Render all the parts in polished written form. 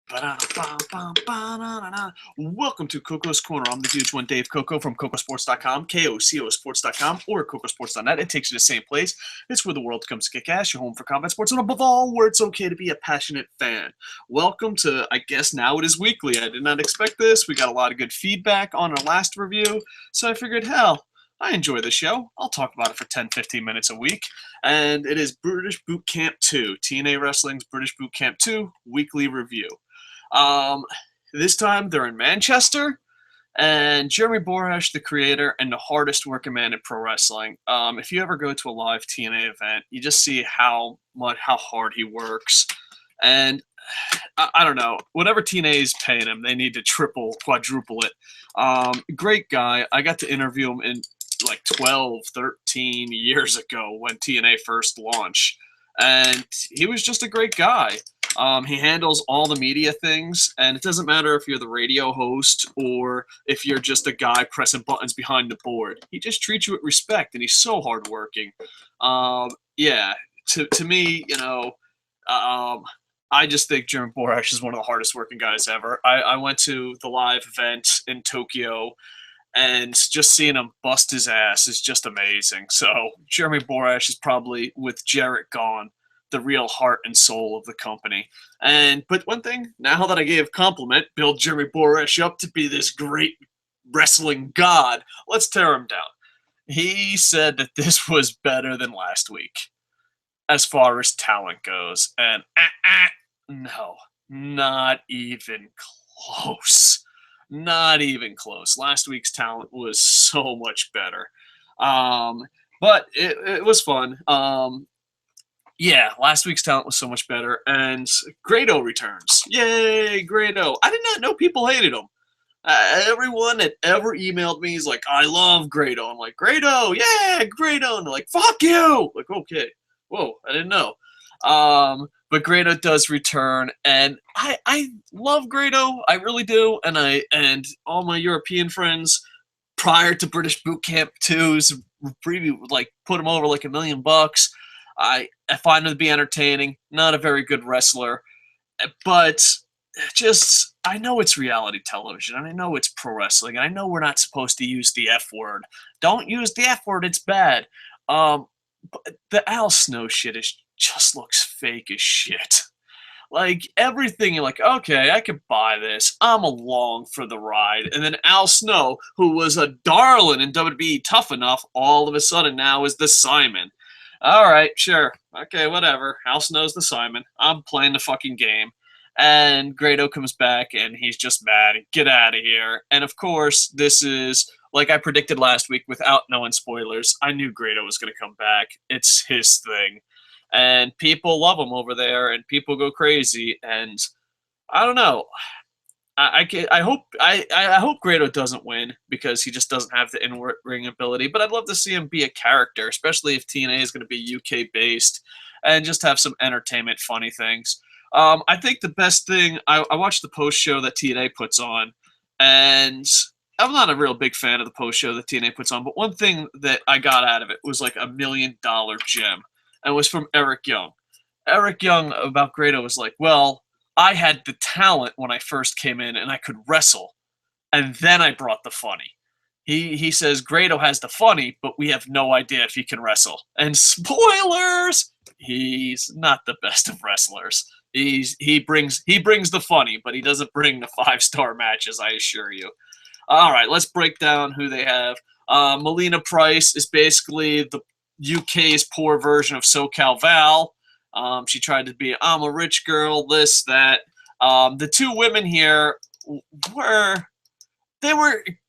Welcome to Koco's Corner. I'm the dude's one Dave Koco from KocoSports.com, KOCOSports.com, or KocoSports.net. It takes you to the same place. It's where the world comes to kick ass, your home for combat sports, and above all, where it's okay to be a passionate fan. Welcome to, I guess now it is weekly. I did not expect this. We got a lot of good feedback on our last review, so I figured, hell, I enjoy the show. I'll talk about it for 10-15 minutes a week. And it is British Bootcamp 2, TNA Wrestling's British Bootcamp 2 weekly review. This time they're in Manchester, and Jeremy Borash, the creator and the hardest working man in pro wrestling. If you ever go to a live TNA event, you just see how hard he works. And I don't know, whatever TNA is paying him, they need to triple, quadruple it. Great guy. I got to interview him in like 12, 13 years ago when TNA first launched. And he was just a great guy. He handles all the media things, and it doesn't matter if you're the radio host or if you're just a guy pressing buttons behind the board. He just treats you with respect, and he's so hardworking. Yeah, to me, you know, I just think Jeremy Borash is one of the hardest working guys ever. I went to the live event in Tokyo, and just seeing him bust his ass is just amazing. So Jeremy Borash is probably, with Jarrett gone, the real heart and soul of the company. But one thing, now that I gave compliment, build Jeremy Borash up to be this great wrestling god, let's tear him down. He said that this was better than last week, as far as talent goes. And no, not even close. Not even close. Last week's talent was so much better. But it was fun. Yeah, last week's talent was so much better, and Grado returns. Yay, Grado. I did not know people hated him. Everyone that ever emailed me is like, I love Grado. I'm like, Grado, yeah, Grado. And they're like, fuck you. Like, okay. Whoa, I didn't know. But Grado does return, and I love Grado. I really do. And all my European friends prior to British Bootcamp 2's preview, like, put him over like $1 million. I find him to be entertaining, not a very good wrestler, but just, I know it's reality television, and I know it's pro wrestling, and I know we're not supposed to use the F word. Don't use the F word, it's bad. But the Al Snow shit just looks fake as shit. Like, everything, you're like, okay, I could buy this. I'm along for the ride. And then Al Snow, who was a darling in WWE Tough Enough, all of a sudden now is the Simon. All right, sure. Okay, whatever. Al Snow's the Simon. I'm playing the fucking game. And Grado comes back, and he's just mad. Get out of here. And, of course, this is, like I predicted last week without knowing spoilers, I knew Grado was going to come back. It's his thing. And people love him over there, and people go crazy. And I don't know. I hope Grado doesn't win because he just doesn't have the in-ring ability. But I'd love to see him be a character, especially if TNA is going to be UK based, and just have some entertainment, funny things. I think the best thing, I watched the post show that TNA puts on, and I'm not a real big fan of the post show that TNA puts on. But one thing that I got out of it was like $1 million gem, and it was from Eric Young. Eric Young about Grado was like, well, I had the talent when I first came in, and I could wrestle, and then I brought the funny. He says Grado has the funny, but we have no idea if he can wrestle. And spoilers, he's not the best of wrestlers. He brings the funny, but he doesn't bring the 5-star matches, I assure you. All right, let's break down who they have. Melina Price is basically the UK's poor version of SoCal Val. She tried to be, I'm a rich girl, this, that. The two women here were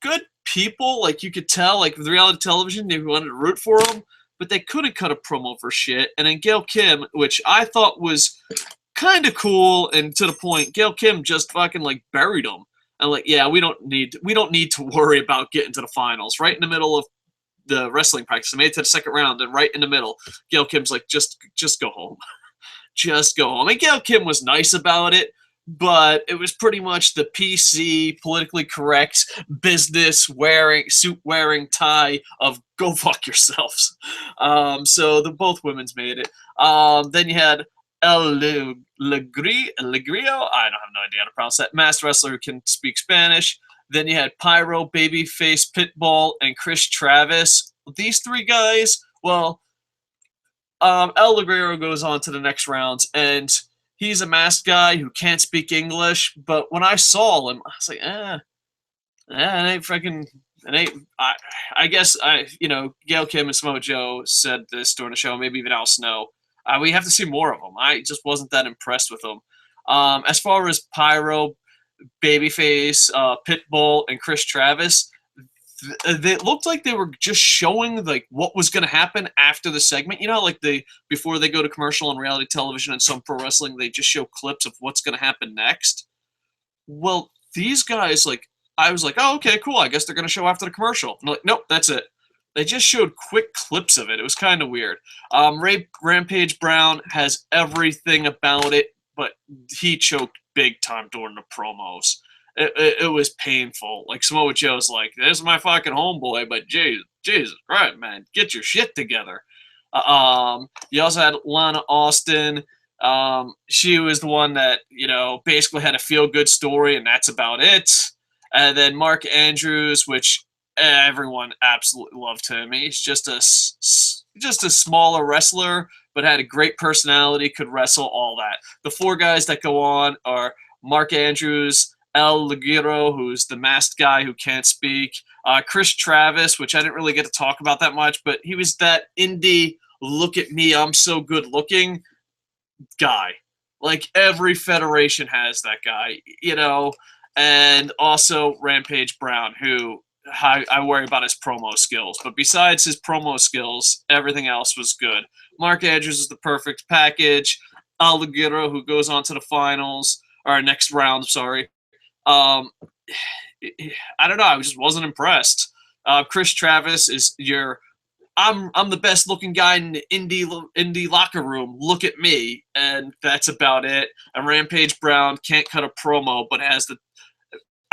good people. Like, you could tell, like, with reality television, they wanted to root for them, but they couldn't cut a promo for shit. And then Gail Kim, which I thought was kind of cool and to the point, Gail Kim just fucking, like, buried them. And, like, yeah, we don't need to worry about getting to the finals. Right in the middle of the wrestling practice, I made it to the second round, and right in the middle, Gail Kim's like, just go home. Just go home. And Gail Kim was nice about it, but it was pretty much the PC, politically correct, suit wearing tie of go fuck yourselves. So both women's made it. Then you had Legrio. I don't have no idea how to pronounce that. Masked wrestler who can speak Spanish. Then you had Pyro, Babyface, Pitbull, and Chris Travis. These three guys, well, El Legrio goes on to the next rounds, and he's a masked guy who can't speak English. But when I saw him, I was like, it ain't freaking. It ain't. I guess Gail Kim and Samoa Joe said this during the show. Maybe even Al Snow. We have to see more of them. I just wasn't that impressed with them. As far as Pyro, Babyface, Pitbull, and Chris Travis, they looked like they were just showing like what was going to happen after the segment. You know, like before they go to commercial on reality television and some pro wrestling, they just show clips of what's going to happen next. Well, these guys, like, I was like, oh, okay, cool. I guess they're going to show after the commercial. I'm like, nope, that's it. They just showed quick clips of it. It was kind of weird. Rampage Brown has everything about it, but he choked big time during the promos. It was painful. Like, Samoa Joe's like, this is my fucking homeboy, but Jesus Christ, man, get your shit together. You also had Lana Austin. She was the one that, basically had a feel-good story, and that's about it. And then Mark Andrews, which everyone absolutely loved him. He's just a smaller wrestler, but had a great personality, could wrestle, all that. The four guys that go on are Mark Andrews, El Legiro, who's the masked guy who can't speak, Chris Travis, which I didn't really get to talk about that much, but he was that indie, look at me, I'm so good looking guy. Like, every federation has that guy, and also Rampage Brown, who I worry about his promo skills. But besides his promo skills, everything else was good. Mark Andrews is the perfect package. El Legiro, who goes on to the finals, or next round, sorry. I don't know. I just wasn't impressed. Chris Travis is I'm the best looking guy in the indie locker room. Look at me, and that's about it. And Rampage Brown can't cut a promo, but has the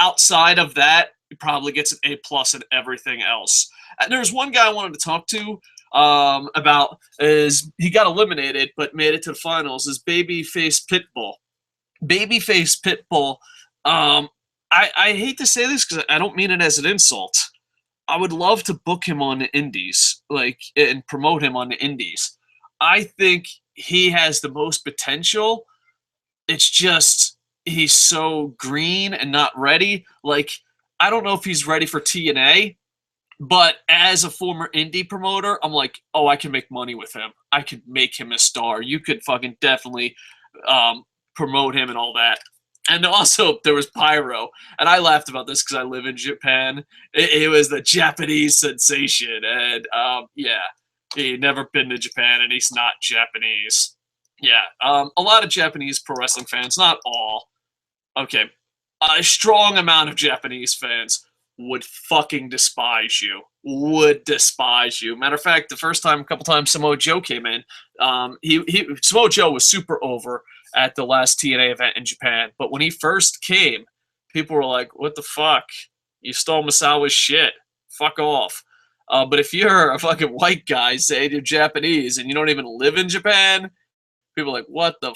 outside of that, he probably gets an A+ in everything else. And there's one guy I wanted to talk to about, is he got eliminated but made it to the finals, is Babyface Pitbull. Babyface Pitbull, I hate to say this because I don't mean it as an insult. I would love to book him on the indies, and promote him on the indies. I think he has the most potential. It's just he's so green and not ready. Like, I don't know if he's ready for TNA, but as a former indie promoter, I'm like, oh, I can make money with him. I could make him a star. You could fucking definitely promote him and all that. And also, there was Pyro, and I laughed about this because I live in Japan. It was the Japanese sensation, and he'd never been to Japan, and he's not Japanese. Yeah, a lot of Japanese pro wrestling fans, not all, okay, a strong amount of Japanese fans would fucking despise you. Matter of fact, the first time, a couple times Samoa Joe came in, Samoa Joe was super over at the last TNA event in Japan. But when he first came, people were like, what the fuck? You stole Misawa's shit. Fuck off. But if you're a fucking white guy, say you're Japanese, and you don't even live in Japan, people are like, what the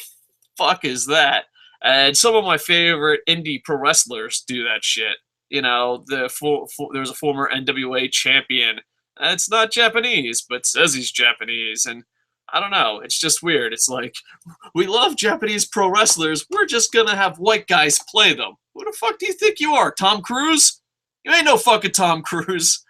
fuck is that? And some of my favorite indie pro wrestlers do that shit. There was a former NWA champion. It's not Japanese, but says he's Japanese. And I don't know. It's just weird. It's like, we love Japanese pro wrestlers. We're just going to have white guys play them. Who the fuck do you think you are, Tom Cruise? You ain't no fucking Tom Cruise.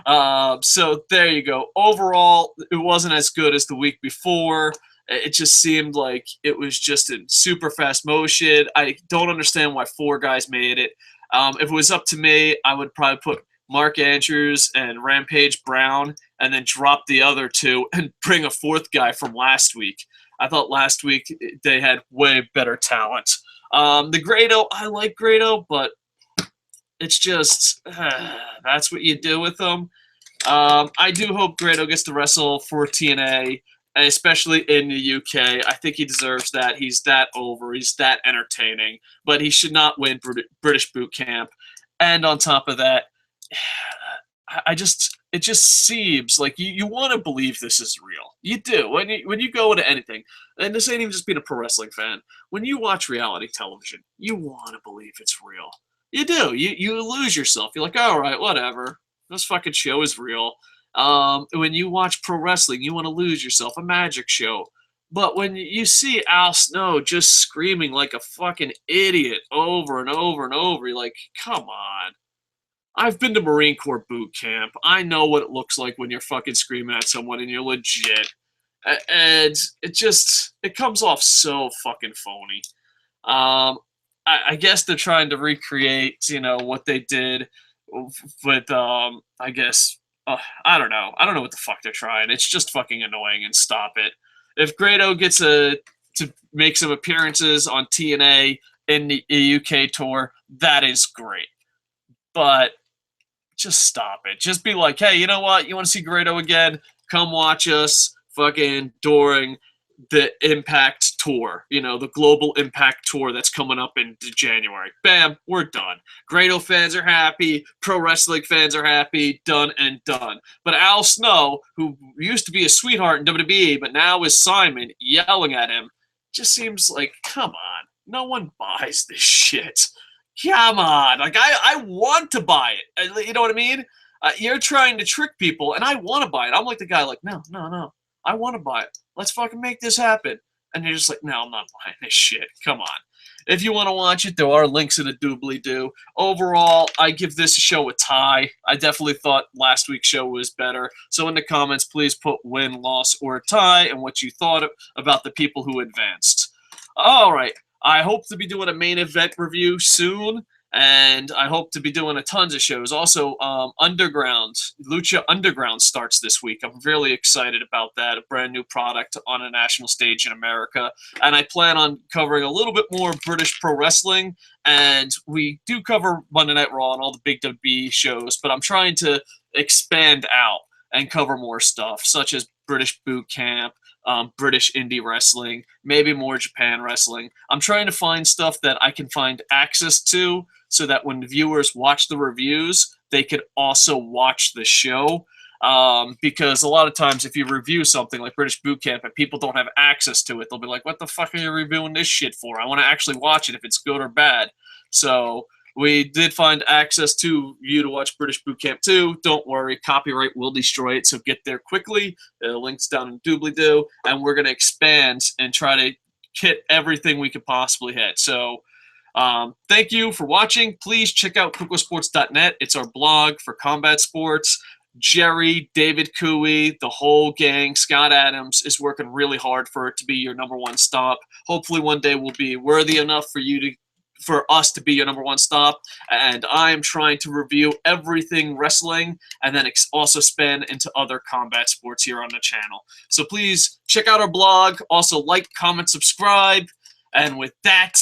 So there you go. Overall, it wasn't as good as the week before. It just seemed like it was just in super fast motion. I don't understand why 4 guys made it. If it was up to me, I would probably put Mark Andrews and Rampage Brown, and then drop the other 2 and bring a 4th guy from last week. I thought last week they had way better talent. The Grado, I like Grado, but it's just, that's what you do with them. I do hope Grado gets to wrestle for TNA, especially in the UK. I think he deserves that. He's that over. He's that entertaining. But he should not win British Bootcamp. And on top of that, it just seems like you want to believe this is real. You do when you go into anything, and this ain't even just being a pro wrestling fan. When you watch reality television, you want to believe it's real. You do. You lose yourself. You're like, all right, whatever. This fucking show is real. When you watch pro wrestling, you want to lose yourself. A magic show. But when you see Al Snow just screaming like a fucking idiot over and over and over, you're like, come on. I've been to Marine Corps boot camp. I know what it looks like when you're fucking screaming at someone and you're legit. And it comes off so fucking phony. I guess they're trying to recreate, what they did with, I guess, I don't know. I don't know what the fuck they're trying. It's just fucking annoying, and stop it. If Grado gets to make some appearances on TNA in the UK tour, that is great. But just stop it. Just be like, hey, you know what? You want to see Grado again? Come watch us fucking during the Impact Tour. The Global Impact Tour that's coming up in January. Bam, we're done. Grado fans are happy. Pro wrestling fans are happy. Done and done. But Al Snow, who used to be a sweetheart in WWE, but now is Simon, yelling at him, just seems like, come on. No one buys this shit. Come on. Like, I want to buy it. You know what I mean? You're trying to trick people, and I want to buy it. I'm like the guy, like, no. I want to buy it. Let's fucking make this happen. And you're just like, no, I'm not buying this shit. Come on. If you want to watch it, there are links in the doobly-doo. Overall, I give this show a tie. I definitely thought last week's show was better. So in the comments, please put win, loss, or tie and what you thought about the people who advanced. All right. I hope to be doing a main event review soon, and I hope to be doing a tons of shows. Also, Lucha Underground starts this week. I'm really excited about that, a brand new product on a national stage in America. And I plan on covering a little bit more British pro wrestling, and we do cover Monday Night Raw and all the big WWE shows, but I'm trying to expand out and cover more stuff, such as British Boot Camp, British indie wrestling, maybe more Japan wrestling. I'm trying to find stuff that I can find access to so that when viewers watch the reviews, they could also watch the show. Because a lot of times if you review something like British Boot Camp and people don't have access to it, they'll be like, what the fuck are you reviewing this shit for? I want to actually watch it if it's good or bad. So we did find access to you to watch British Boot Camp 2. Don't worry, copyright will destroy it, so get there quickly. The link's down in doobly-doo, and we're going to expand and try to hit everything we could possibly hit. So thank you for watching. Please check out kocosports.net. It's our blog for combat sports. Jerry, David Cooey, the whole gang, Scott Adams is working really hard for it to be your number one stop. Hopefully one day we'll be worthy enough for us to be your number one stop, and I am trying to review everything wrestling and then also span into other combat sports here on the channel. So please check out our blog. Also like, comment, subscribe, and with that,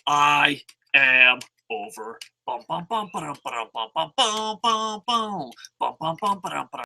I am over. Bum, bum, bum, ba-dum, ba-dum, bum, bum, bum, bum, bum, bum, bum, bum, ba-dum, ba-dum.